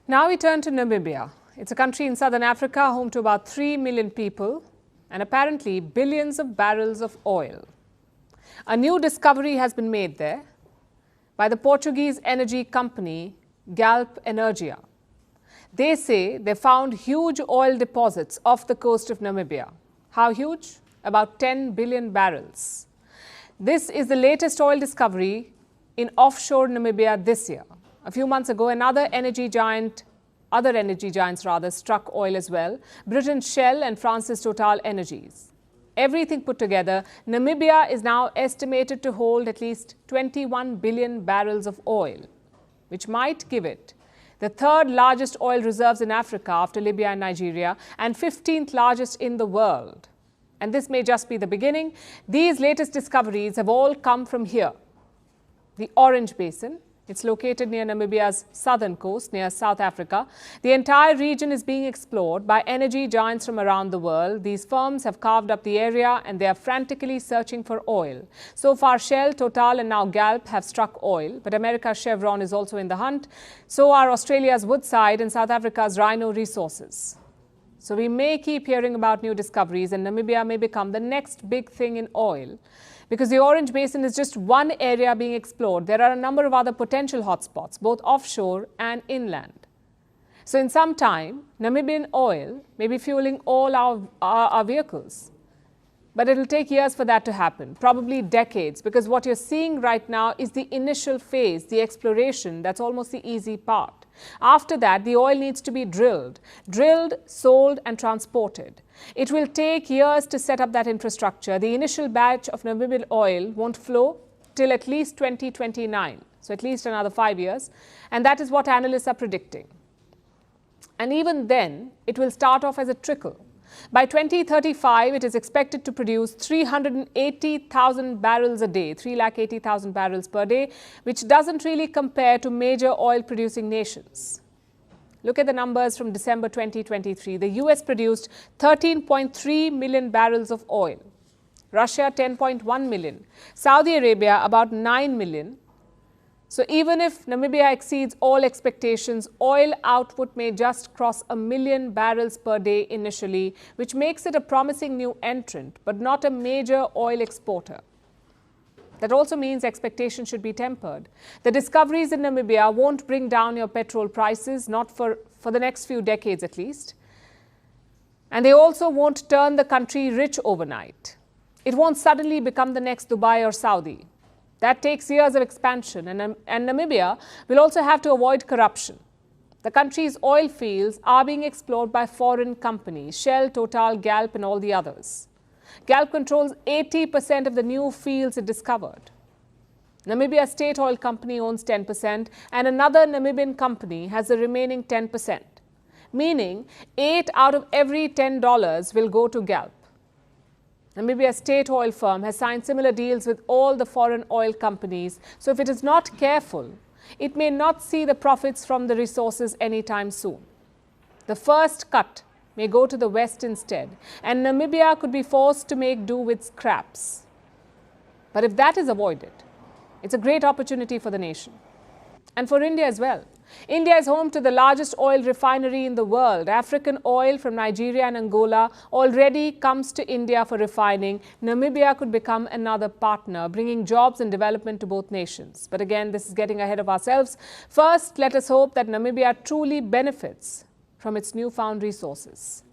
Now we turn to Namibia. It's a country in southern Africa home to about 3 million people and apparently billions of barrels of oil. A new discovery has been made there by the Portuguese energy company Galp Energia. They say they found huge oil deposits off the coast of Namibia. How huge? About 10 billion barrels. This is the latest oil discovery in offshore Namibia this year. A few months ago, other energy giants struck oil as well. Britain's Shell and France's Total Energies. Everything put together, Namibia is now estimated to hold at least 21 billion barrels of oil, which might give it the third largest oil reserves in Africa after Libya and Nigeria, and 15th largest in the world. And this may just be the beginning. These latest discoveries have all come from here, the Orange Basin. It's located near Namibia's southern coast, near South Africa. The entire region is being explored by energy giants from around the world. These firms have carved up the area and they are frantically searching for oil. So far, Shell, Total and now Galp have struck oil, but America's Chevron is also in the hunt. So are Australia's Woodside and South Africa's Rhino Resources. So we may keep hearing about new discoveries and Namibia may become the next big thing in oil. Because the Orange Basin is just one area being explored, there are a number of other potential hotspots, both offshore and inland. So in some time, Namibian oil may be fueling all our vehicles. But it'll take years for that to happen, probably decades, because what you're seeing right now is the initial phase, the exploration. That's almost the easy part. After that, the oil needs to be drilled, sold and transported. It will take years to set up that infrastructure. The initial batch of Namibian oil won't flow till at least 2029, so at least another 5 years. And that is what analysts are predicting. And even then, it will start off as a trickle. By 2035, it is expected to produce 380,000 barrels a day, 380,000 barrels per day, which doesn't really compare to major oil-producing nations. Look at the numbers from December 2023. The US produced 13.3 million barrels of oil. Russia, 10.1 million. Saudi Arabia, about 9 million. So even if Namibia exceeds all expectations, oil output may just cross 1 million barrels per day initially, which makes it a promising new entrant, but not a major oil exporter. That also means expectations should be tempered. The discoveries in Namibia won't bring down your petrol prices, not for the next few decades at least. And they also won't turn the country rich overnight. It won't suddenly become the next Dubai or Saudi. That takes years of expansion, and Namibia will also have to avoid corruption. The country's oil fields are being explored by foreign companies, Shell, Total, Galp and all the others. Galp controls 80% of the new fields it discovered. Namibia State Oil Company owns 10% and another Namibian company has the remaining 10%, meaning 8 out of every $10 will go to Galp. Namibia's state oil firm has signed similar deals with all the foreign oil companies, so if it is not careful, it may not see the profits from the resources anytime soon. The first cut may go to the West instead, and Namibia could be forced to make do with scraps. But if that is avoided, it's a great opportunity for the nation. And for India as well. India is home to the largest oil refinery in the world. African oil from Nigeria and Angola already comes to India for refining. Namibia could become another partner, bringing jobs and development to both nations. But again, this is getting ahead of ourselves. First, let us hope that Namibia truly benefits from its newfound resources.